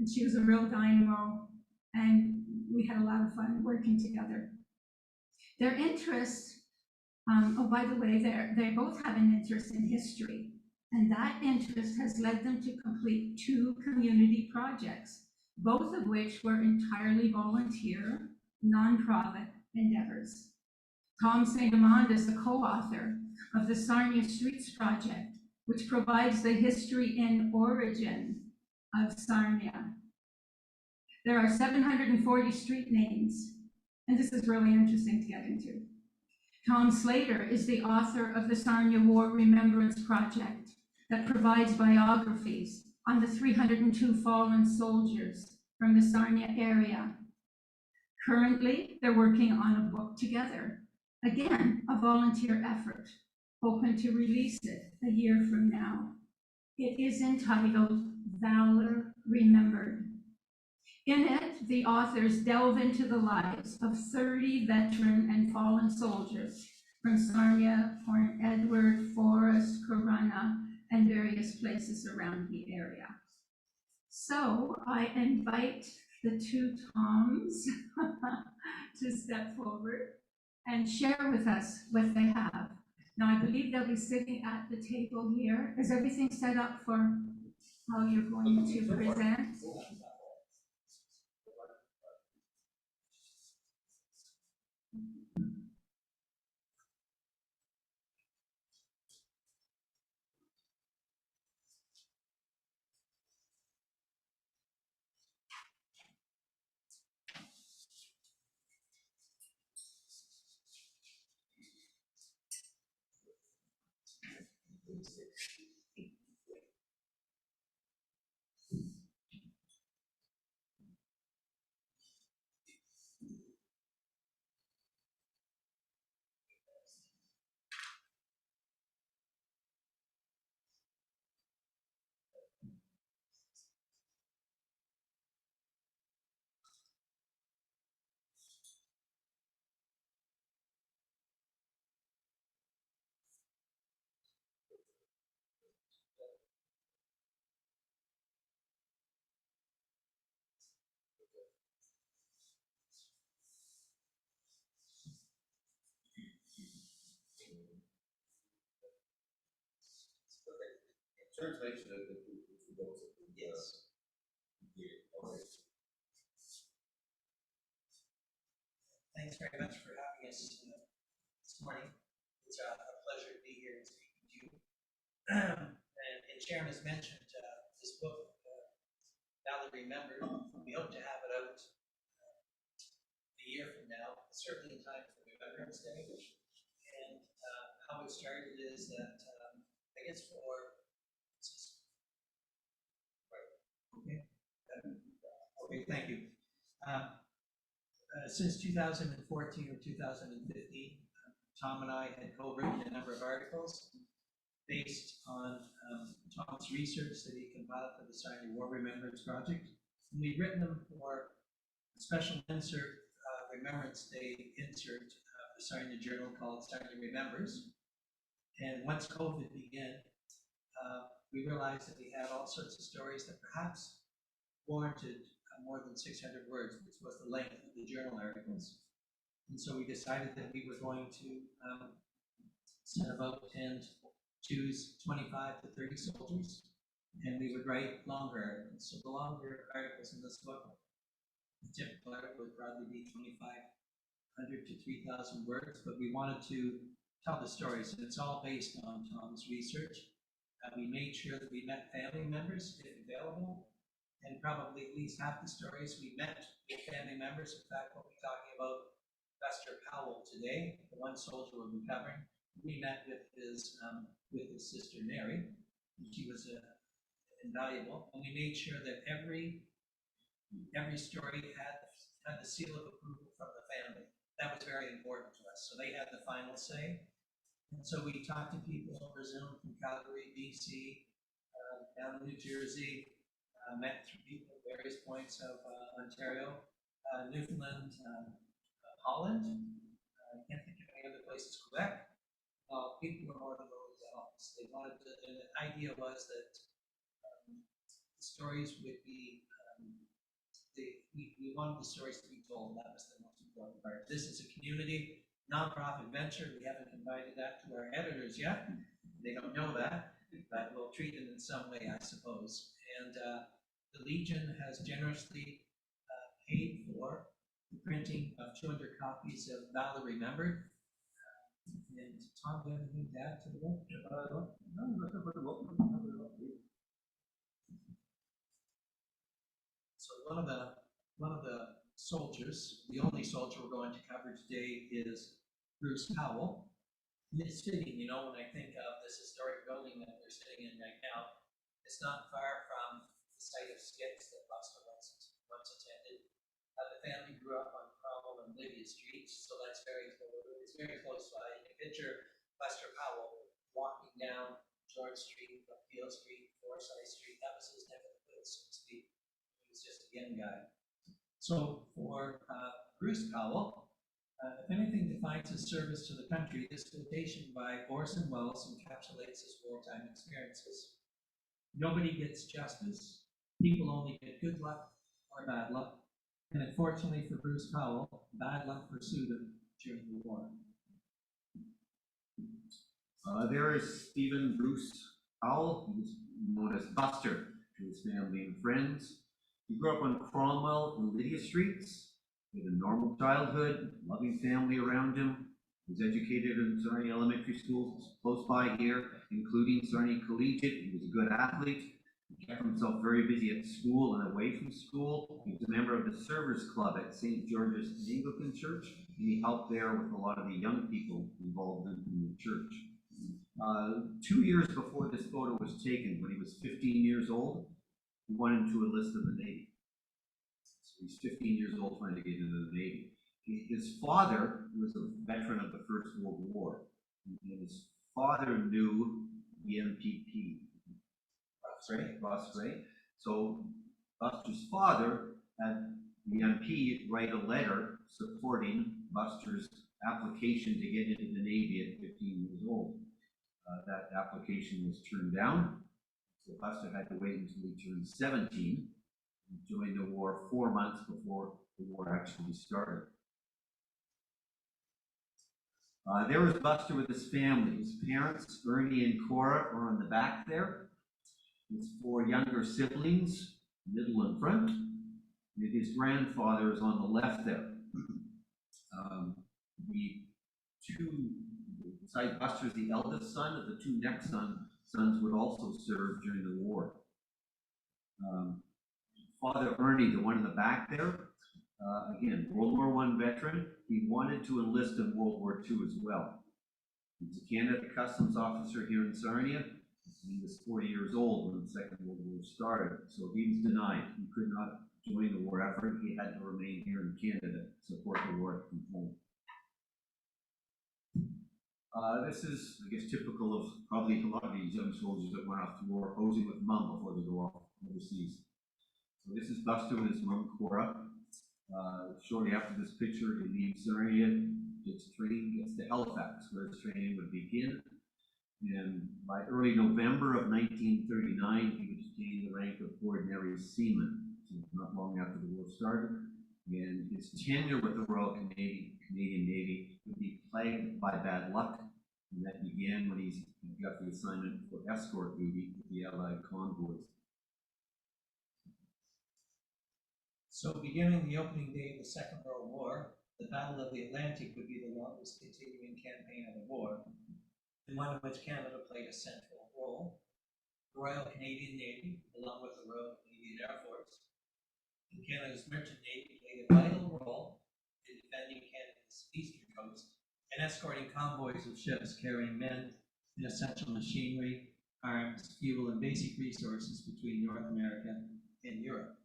and she was a real dynamo, and we had a lot of fun working together. Their interests, oh, by the way, they both have an interest in history, and that interest has led them to complete 2 community projects, both of which were entirely volunteer, nonprofit endeavors. Tom St. Amand is the co-author of the Sarnia Streets Project, which provides the history and origin of Sarnia. There are 740 street names, and this is really interesting to get into. Tom Slater is the author of the Sarnia War Remembrance Project that provides biographies on the 302 fallen soldiers from the Sarnia area. Currently, they're working on a book together. Again, a volunteer effort, hoping to release it a year from now. It is entitled Valour Remembered. In it, the authors delve into the lives of 30 veteran and fallen soldiers from Sarnia, Port Edward, Forest, Corunna, and various places around the area. So I invite the 2 Toms to step forward and share with us what they have. Now, I believe they'll be sitting at the table here. Is everything set up for how you're going to present? Translation of the those yes. Thanks very much for having us this morning. It's a pleasure to be here and speak with you. And Sharon has mentioned this book, Valour Remembered. We hope to have it out a year from now, certainly in time for Remembrance Day. And how it started is that I guess okay, thank you. Since 2014 or 2015, Tom and I had co-written a number of articles based on Tom's research that he compiled for the Sarnia War Remembrance Project. And we'd written them for a special insert, Remembrance Day insert, the Sarnia Journal called Sarnia Remembers. And once COVID began, we realized that we had all sorts of stories that perhaps warranted more than 600 words, which was the length of the journal articles. And so we decided that we were going to set about and choose 25 to 30 soldiers, and we would write longer articles. So the longer articles in this book, the typical article would probably be 2,500 to 3,000 words, but we wanted to tell the stories, and it's all based on Tom's research. We made sure that we met family members if available, and probably at least half the stories we met with family members. In fact, we'll be talking about Buster Powell today, the one soldier we'll be covering. We met with his sister Mary. She was invaluable, and we made sure that every story had the seal of approval from the family. That was very important to us. So they had the final say. And so we talked to people over Zoom from Calgary, BC, down in New Jersey, met people at various points of Ontario, Newfoundland, Holland. I can't think of any other places, Quebec. People were more than willing to help us. They wanted to, and the idea was that the stories would be we wanted the stories to be told. That was the most important part. This is a community nonprofit venture. We haven't invited that to our editors yet. They don't know that, but we'll treat them in some way, I suppose. And the Legion has generously paid for the printing of 200 copies of Valour Remembered. And Tom, do you have anything to add to the book? No, nothing but the book. So one of the soldiers, the only soldier we're going to cover today is Bruce Powell. And it's fitting, you know, when I think of this historic building that we're sitting in right now, it's not far from the site of Skips that Buster once attended. The family grew up on Cromwell and Lydia Streets, so that's it's very close by. You can picture Buster Powell walking down George Street, Peel Street, Forsyth Street. That was his neck of the woods, so to speak. He was just a young guy. So for Bruce Powell, if anything defines his service to the country, this quotation by Orson Welles encapsulates his wartime experiences. Nobody gets justice. People only get good luck or bad luck. And unfortunately for Bruce Powell, bad luck pursued him during the war. There is Stephen Bruce Powell. He was known as Buster to his family and friends. He grew up on Cromwell and Lydia Streets. He had a normal childhood, loving family around him. He was educated in Sarnia Elementary School close by here, including Sarnia Collegiate. He was a good athlete. He kept himself very busy at school and away from school. He was a member of the Servers Club at St. George's Anglican Church, and he helped there with a lot of the young people involved in the church. 2 years before this photo was taken, when he was 15 years old, he wanted to enlist in the Navy. So he's 15 years old trying to get into the Navy. His father was a veteran of the First World War, and his father knew the MPP. Ross Ray. So Buster's father had the MP write a letter supporting Buster's application to get into the Navy at 15 years old. That application was turned down, so Buster had to wait until he turned 17 and joined the war 4 months before the war actually started. There was Buster with his family. His parents, Ernie and Cora, are on the back there. His 4 younger siblings, middle and front, and his grandfather is on the left there. Besides Buster's the eldest son, of the 2 next sons would also serve during the war. Father Ernie, the one in the back there, again, World War I veteran. He wanted to enlist in World War II as well. He was a Canada Customs officer here in Sarnia. He was 40 years old when the Second World War started, so he was denied. He could not join the war effort. He had to remain here in Canada to support the war from home. This is, I guess, typical of probably a lot of these young soldiers that went off to war, posing with mom before they go off overseas. So this is Buster with his mom, Cora. Shortly after this picture, he leaves Sarnia, gets training, gets to Halifax, where his training would begin. And by early November of 1939, he was gained the rank of ordinary seaman, so not long after the war started. And his tenure with the Royal Canadian Navy would be plagued by bad luck, and that began when he got the assignment for escort duty with the Allied convoys. So beginning the opening day of the Second World War, the Battle of the Atlantic would be the longest continuing campaign of the war, in one of which Canada played a central role. The Royal Canadian Navy, along with the Royal Canadian Air Force, and Canada's Merchant Navy played a vital role in defending Canada's eastern coast and escorting convoys of ships carrying men and essential machinery, arms, fuel, and basic resources between North America and Europe.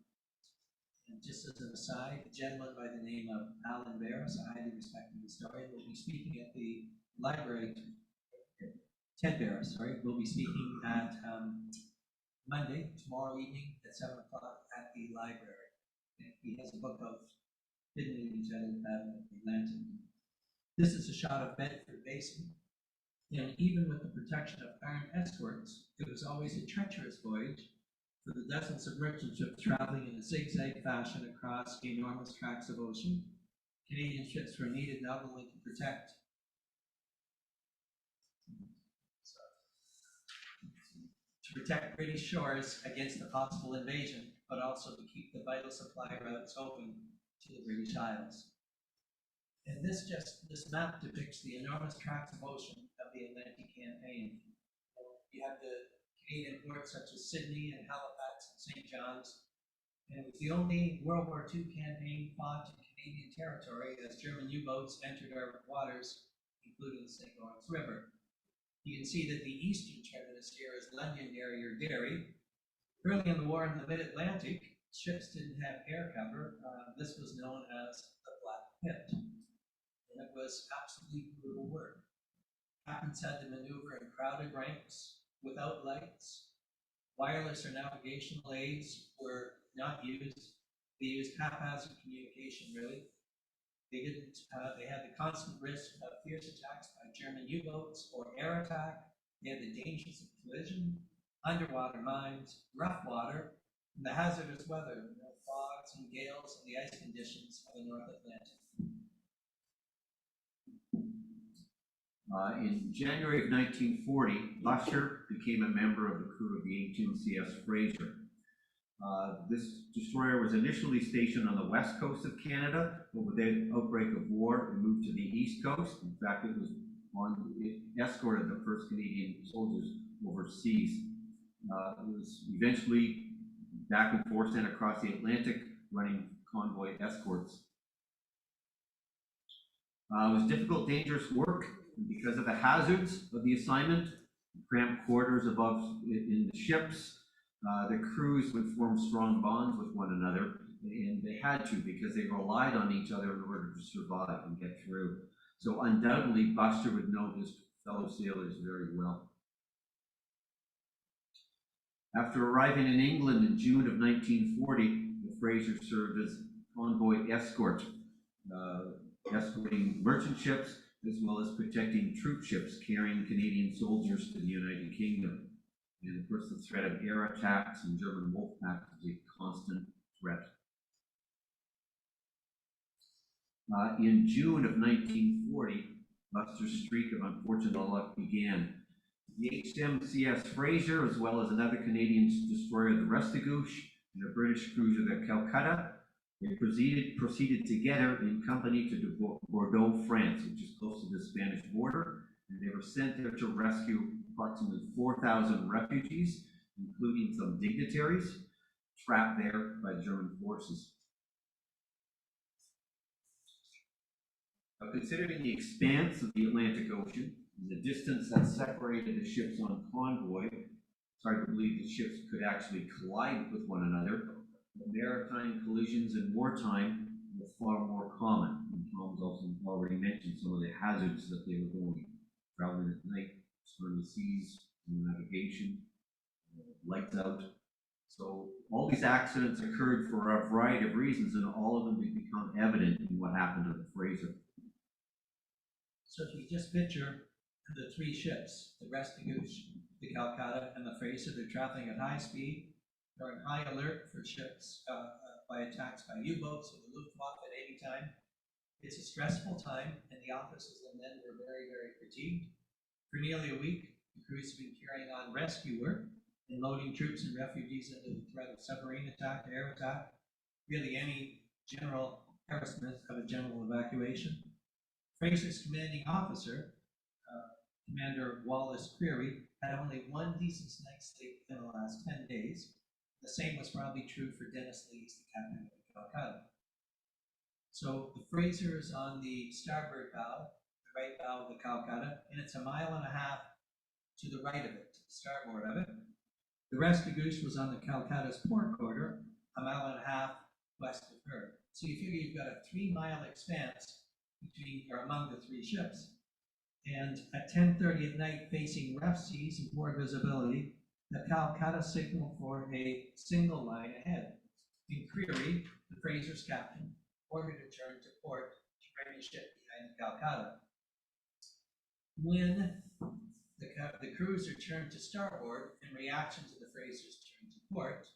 And just as an aside, a gentleman by the name of Alan Barris, a highly respected historian, will be speaking at the library. Ted Barris, will be speaking at Monday, tomorrow evening at 7 o'clock at the library. And he has a book of hidden leadings out of the Battle of Lambton. This is a shot of Bedford Basin, and even with the protection of armed escorts, it was always a treacherous voyage for the dozens of merchant ships traveling in a zigzag fashion across enormous tracts of ocean. Canadian ships were needed not only to protect British shores against a possible invasion, but also to keep the vital supply routes open to the British Isles. And this map depicts the enormous tracts of ocean of the Atlantic campaign. You have the Canadian ports such as Sydney and Halifax and St. John's, and it was the only World War II campaign fought in Canadian territory as German U-boats entered our waters, including the St. Lawrence River. You can see that the eastern terminus here is Londonderry or Derry. Early in the war in the mid-Atlantic, ships didn't have air cover. This was known as the Black Pit, and it was absolutely brutal work. Captains had to maneuver in crowded ranks without lights. Wireless or navigational aids were not used. They used haphazard communication, really. They had the constant risk of fierce attacks by German U-boats or air attack. They had the dangers of collision, underwater mines, rough water, and the hazardous weather, fogs and gales and the ice conditions of the North Atlantic. In January of 1940, Lusher became a member of the crew of the HMCS Fraser. This destroyer was initially stationed on the west coast of Canada, but with the outbreak of war, it moved to the east coast. In fact, it escorted the first Canadian soldiers overseas. It was eventually back and forth sent across the Atlantic, running convoy escorts. It was difficult, dangerous work because of the hazards of the assignment, cramped quarters above in the ships. The crews would form strong bonds with one another, and they had to because they relied on each other in order to survive and get through. So undoubtedly, Buster would know his fellow sailors very well. After arriving in England in June of 1940, the Fraser served as convoy escort, escorting merchant ships as well as protecting troop ships carrying Canadian soldiers to the United Kingdom. And of course, the threat of air attacks and German wolf packs was a constant threat. In June of 1940, Buster's streak of unfortunate luck began. The HMCS Fraser, as well as another Canadian destroyer, the Restigouche, and a British cruiser, the Calcutta, they proceeded together in company to Bordeaux, France, which is close to the Spanish border, and they were sent there to rescue approximately 4,000 refugees, including some dignitaries, trapped there by German forces. Now, considering the expanse of the Atlantic Ocean and the distance that separated the ships on convoy, it's hard to believe the ships could actually collide with one another. But maritime collisions in wartime were far more common. And Tom's also already mentioned some of the hazards that they were going, traveling at night, stormy seas, navigation, lights out. So all these accidents occurred for a variety of reasons, and all of them have become evident in what happened to the Fraser. So if you just picture the three ships, the Restigouche, the Calcutta, and the Fraser, they're traveling at high speed. They're on high alert for ships by attacks by U-boats or the Luftwaffe at any time. It's a stressful time, and the officers and men were very, very fatigued. For nearly a week, the crews have been carrying on rescue work and loading troops and refugees into the threat of submarine attack, air attack, really any general harassment of a general evacuation. Fraser's commanding officer, Commander Wallace Creary, had only one decent night's sleep in the last 10 days. The same was probably true for Dennis Lees, the captain of the Calcutta. So the Fraser is on the starboard bow, the right bow of the Calcutta, and it's 1.5 miles to the right of it, to the starboard of it. The Restigouche was on the Calcutta's port quarter, 1.5 miles west of her. So you figure you've got a 3-mile expanse between or among the three ships. And at 10:30 at night, facing rough seas and poor visibility, the Calcutta signaled for a single line ahead. In Creary, the Fraser's captain, ordered to turn to port to bring the ship behind the Calcutta. When the cruiser turned to starboard in reaction to the Fraser's turn to port,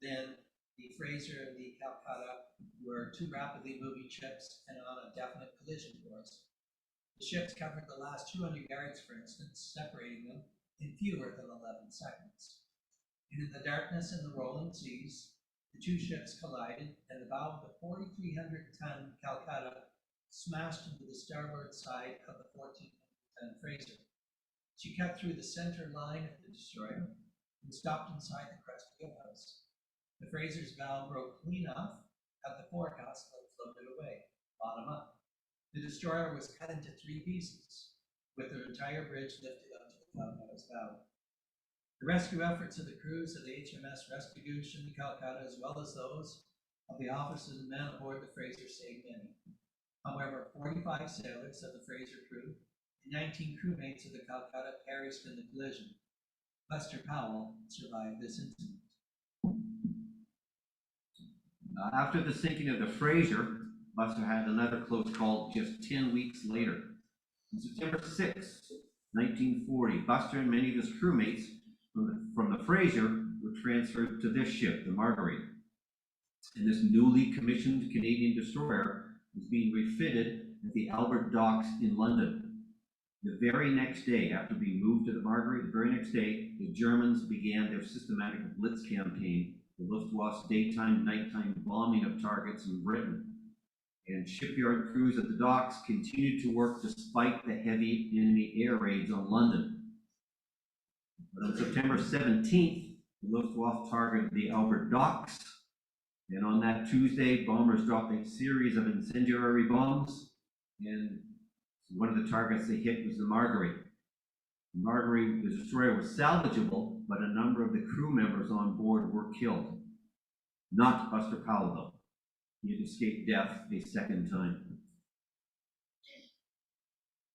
then the Fraser and the Calcutta were two rapidly moving ships and on a definite collision course. The ships covered the last 200 yards, for instance, separating them in fewer than 11 seconds. And in the darkness and the rolling seas, the two ships collided, and the bow of the 4,300-ton Calcutta smashed into the starboard side of the 1,400-ton Fraser. She cut through the center line of the destroyer and stopped inside the crest wheelhouse. The Fraser's bow broke clean off at the forecastle and floated away, bottom up. The destroyer was cut into 3 pieces, with her entire bridge lifted onto the Calcutta's bow. The rescue efforts of the crews of the HMS Restigouche and the Calcutta, as well as those of the officers and men aboard the Fraser, saved many. However, 45 sailors of the Fraser crew and 19 crewmates of the Calcutta perished in the collision. Buster Powell survived this incident. After the sinking of the Fraser, Buster had another close call just 10 weeks later. On September 6, 1940, Buster and many of his crewmates from the Fraser were transferred to this ship, the Marguerite. And this newly commissioned Canadian destroyer was being refitted at the Albert Docks in London. The very next day, after being moved to the Marguerite, the very next day, the Germans began their systematic Blitz campaign, the Luftwaffe's daytime, nighttime bombing of targets in Britain. And shipyard crews at the docks continued to work despite the heavy enemy air raids on London. But on September 17th, the Luftwaffe targeted the Albert Docks, and on that Tuesday, bombers dropped a series of incendiary bombs, and one of the targets they hit was the Marguerite. The Marguerite, the destroyer, was salvageable, but a number of the crew members on board were killed. Not Buster Powell, though. He had escaped death a second time.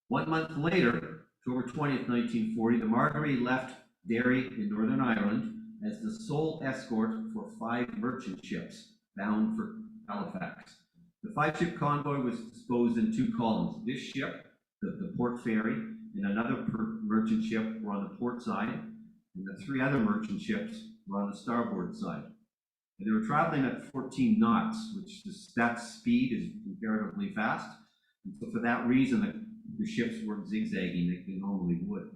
1 month later, October 20th, 1940, the Marguerite left Derry in Northern Ireland as the sole escort for 5 merchant ships bound for Halifax. The 5-ship convoy was disposed in 2 columns. This ship, the port ferry, and another merchant ship were on the port side, and the 3 other merchant ships were on the starboard side. And they were traveling at 14 knots, which that speed is comparatively fast. And so for that reason, the ships weren't zigzagging like they normally would.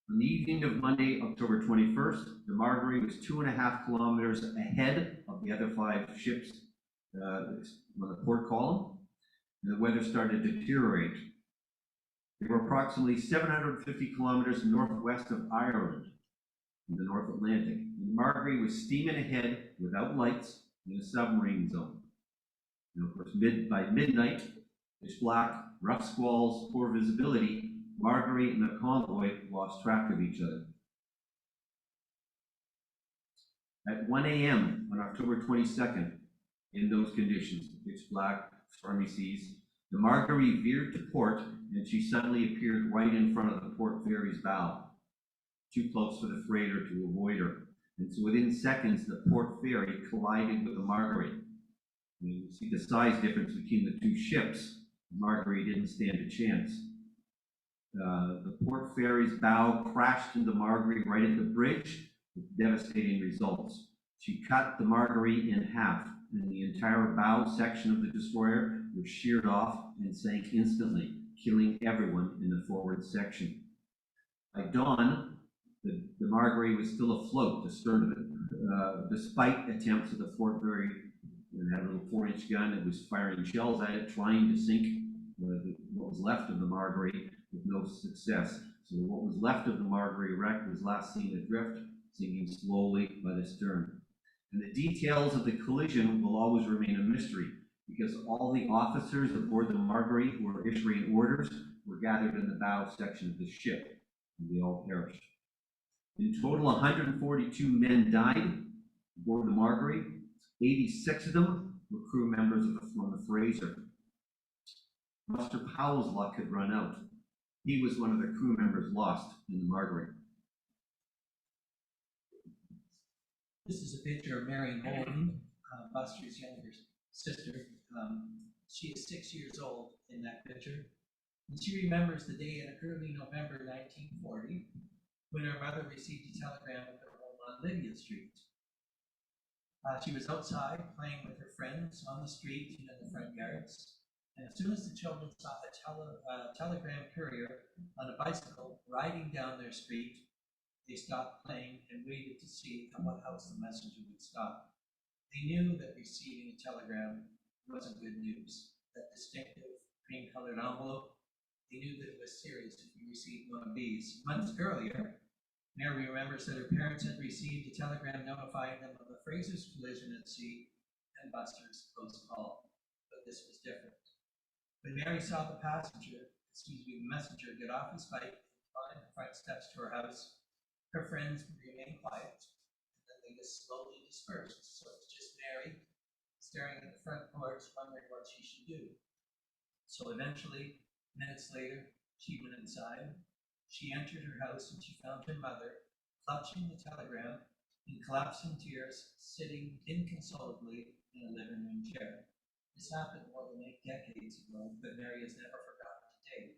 On the evening of Monday, October 21st, the Marguerite was 2.5 kilometers ahead of the other 5 ships on the port column, and the weather started to deteriorate. They were approximately 750 kilometers northwest of Ireland in the North Atlantic. And the Marguerite was steaming ahead without lights in a submarine zone. And of course, by midnight, pitch black, rough squalls, poor visibility, Marguerite and the convoy lost track of each other. At 1 a.m. on October 22nd, in those conditions, pitch black, stormy seas, the Marguerite veered to port, and she suddenly appeared right in front of the port ferry's bow, too close for the freighter to avoid her. And so within seconds, the port ferry collided with the Marguerite. And you see the size difference between the 2 ships. The Marguerite didn't stand a chance. The port ferry's bow crashed into the Marguerite right at the bridge with devastating results. She cut the Marguerite in half, and the entire bow section of the destroyer was sheared off and sank instantly, killing everyone in the forward section. By dawn, the Marguerite was still afloat, the stern of it, despite attempts of the port ferry. It had a little 4-inch gun that was firing shells at it, trying to sink what was left of the Marguerite, with no success. So what was left of the Marguerite wreck was last seen adrift, sinking slowly by the stern. And the details of the collision will always remain a mystery, because all the officers aboard the Marguerite who were issuing orders were gathered in the bow section of the ship, and they all perished. In total, 142 men died aboard the Marguerite. 86 of them were crew members from the Fraser. Buster Powell's luck had run out. He was one of the crew members lost in the Marguerite. This is a picture of Marion Holden, Buster's younger sister. She is 6 years old in that picture. And she remembers the day in early November 1940 when her mother received a telegram of her home on Lydia Street. She was outside playing with her friends on the street and in the front yards. And as soon as the children saw a telegram courier on a bicycle riding down their street, they stopped playing and waited to see at what house the messenger would stop. They knew that receiving a telegram wasn't good news. That distinctive cream-colored envelope, they knew that it was serious if you received one of these. Months earlier, Mary remembers that her parents had received a telegram notifying them of the Fraser's collision at sea and Buster's close call, but this was different. When Mary saw the messenger get off his bike and climb the front steps to her house, her friends remained quiet, and then they just slowly dispersed. So it's just Mary staring at the front porch, wondering what she should do. So eventually, minutes later, she went inside. She entered her house and she found her mother clutching the telegram and collapsing tears, sitting inconsolably in a living room chair. This happened more than 8 decades ago, but Mary has never forgotten today.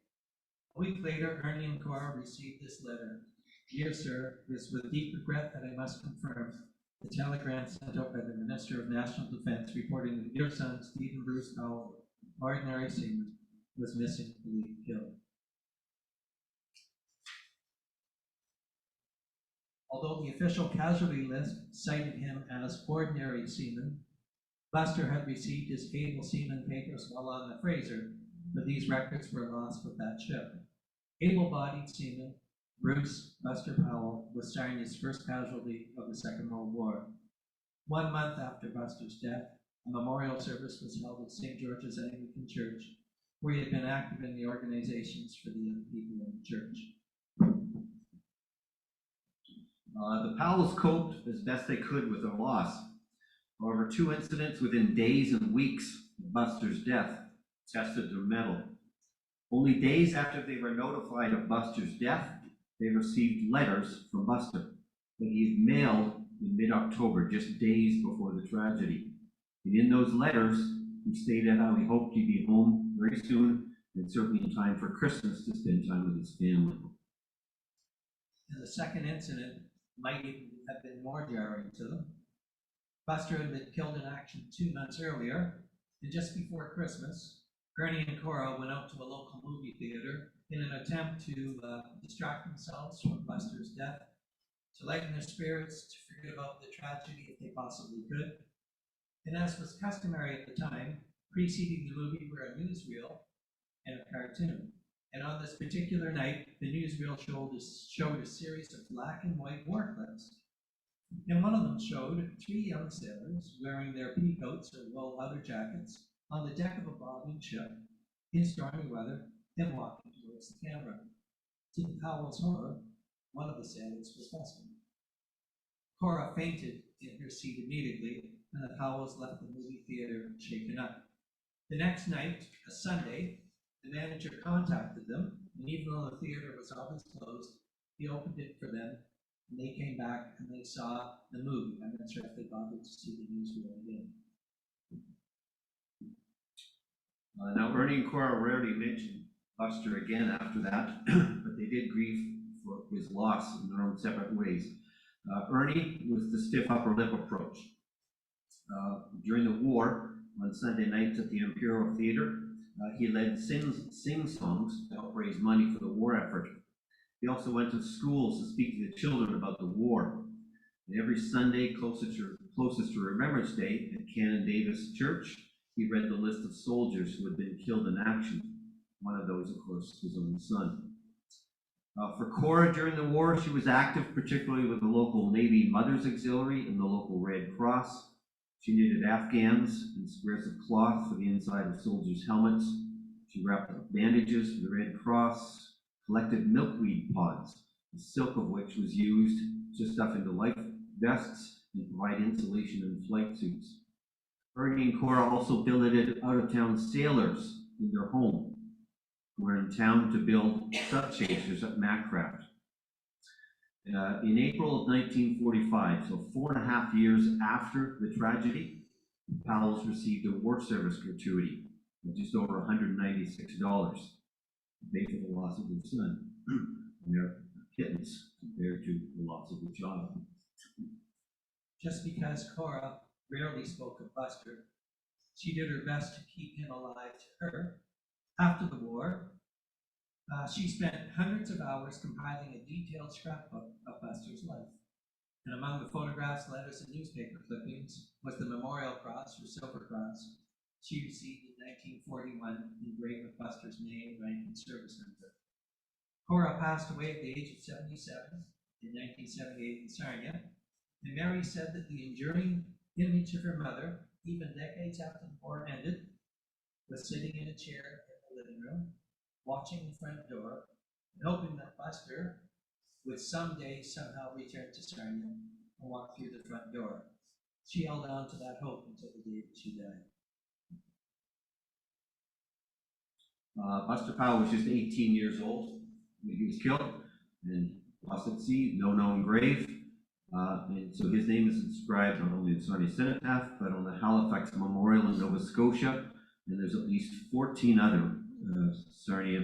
A week later, Ernie and Cora received this letter. Dear sir, it is with deep regret that I must confirm the telegram sent out by the Minister of National Defense reporting that your son, Stephen Bruce Powell, ordinary seaman, was missing, believed killed. Although the official casualty list cited him as ordinary seaman, Buster had received his able seaman papers while on the Fraser, but these records were lost with that ship. Able-bodied seaman Bruce Buster Powell was Sarnia's first casualty of the Second World War. 1 month after Buster's death, a memorial service was held at St. George's Anglican Church, where he had been active in the organizations for the young people in the church. The Powells coped as best they could with their loss. However, 2 incidents within days and weeks of Buster's death tested their mettle. Only days after they were notified of Buster's death, they received letters from Buster that he had mailed in mid-October, just days before the tragedy. And in those letters, he stated how he hoped he'd be home very soon, and certainly in time for Christmas to spend time with his family. And the second incident might even have been more jarring to them. Buster had been killed in action 2 months earlier, and just before Christmas, Ernie and Cora went out to a local movie theater in an attempt to distract themselves from Buster's death, to lighten their spirits, to forget about the tragedy if they possibly could. And as was customary at the time, preceding the movie were a newsreel and a cartoon. And on this particular night, the newsreel showed a series of black and white war clips. And one of them showed 3 young sailors wearing their pea coats or wool outer jackets on the deck of a bobbing ship in stormy weather and walking towards the camera. To the Powell's horror, one of the sailors was Buster. Cora fainted in her seat immediately, and the Powells left the movie theater shaken up. The next night, a Sunday, the manager contacted them, and even though the theater was always closed, he opened it for them, and they came back and they saw the movie. I'm not sure if they bothered to see the newsreel again. Now, Ernie and Cora rarely mentioned Buster again after that, but they did grieve for his loss in their own separate ways. Ernie was the stiff upper lip approach. During the war, on Sunday nights at the Imperial Theater, he led sing-songs to help raise money for the war effort. He also went to schools to speak to the children about the war. And every Sunday closest to Remembrance Day at Canon Davis Church, he read the list of soldiers who had been killed in action. One of those, of course, his own son. For Cora during the war, she was active, particularly with the local Navy Mothers Auxiliary and the local Red Cross. She knitted afghans and squares of cloth for the inside of soldiers' helmets. She wrapped up bandages for the Red Cross, collected milkweed pods, the silk of which was used to stuff into life vests and provide insulation in flight suits. Ernie and Cora also billeted out-of-town sailors in their home, who were in town to build subchasers at Macraft. In April of 1945, so 4.5 years after the tragedy, Powell's received a war service gratuity of just over $196 to pay for the loss of their son and their kittens compared to the loss of the child. Just because Cora rarely spoke of Buster, she did her best to keep him alive to her. After the war, she spent hundreds of hours compiling a detailed scrapbook of Buster's life. And among the photographs, letters, and newspaper clippings was the Memorial Cross, or Silver Cross, she received in 1941, engraved with Buster's name, rank, and service number. Cora passed away at the age of 77 in 1978 in Sarnia, and Mary said that the enduring image of her mother, even decades after the war ended, was sitting in a chair in the living room, watching the front door, and hoping that Buster would someday somehow return to Sarnia and walk through the front door. She held on to that hope until the day that she died. Buster Powell was just 18 years old when he was killed and lost at sea, no known grave. And so his name is inscribed not only in Sarnia Cenotaph, but on the Halifax Memorial in Nova Scotia. And there's at least 14 other Sarnia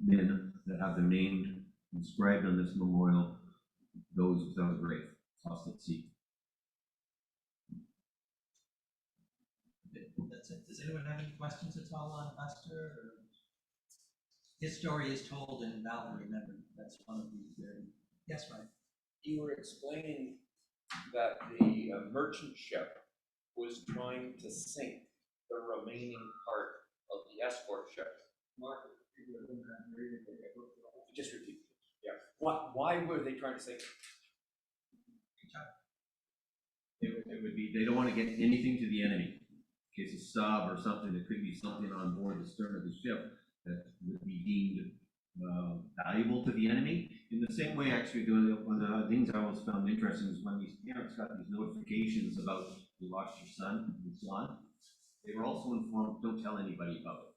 men that have their name inscribed on this memorial, those without a grave, lost at sea. That's it. Does anyone have any questions at all on Buster? Or... His story is told in Valour Remembered. That's one of these very... Yes, Mike? You were explaining that the merchant ship was trying to sink the remaining part of the escort ship. Just repeat. Yeah. Why were they trying to sink it? It would be, they don't want to get anything to the enemy. In case a sub or something, there could be something on board the stern of the ship that would be deemed valuable to the enemy. In the same way, actually, one of the things I always found interesting is when these parents got these notifications about you lost your son and so on, they were also informed, don't tell anybody about it.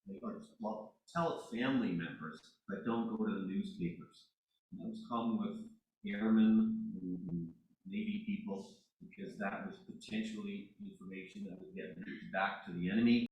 They were, well, tell family members, but don't go to the newspapers. And that was common with airmen and Navy people, because that was potentially information that would get back to the enemy.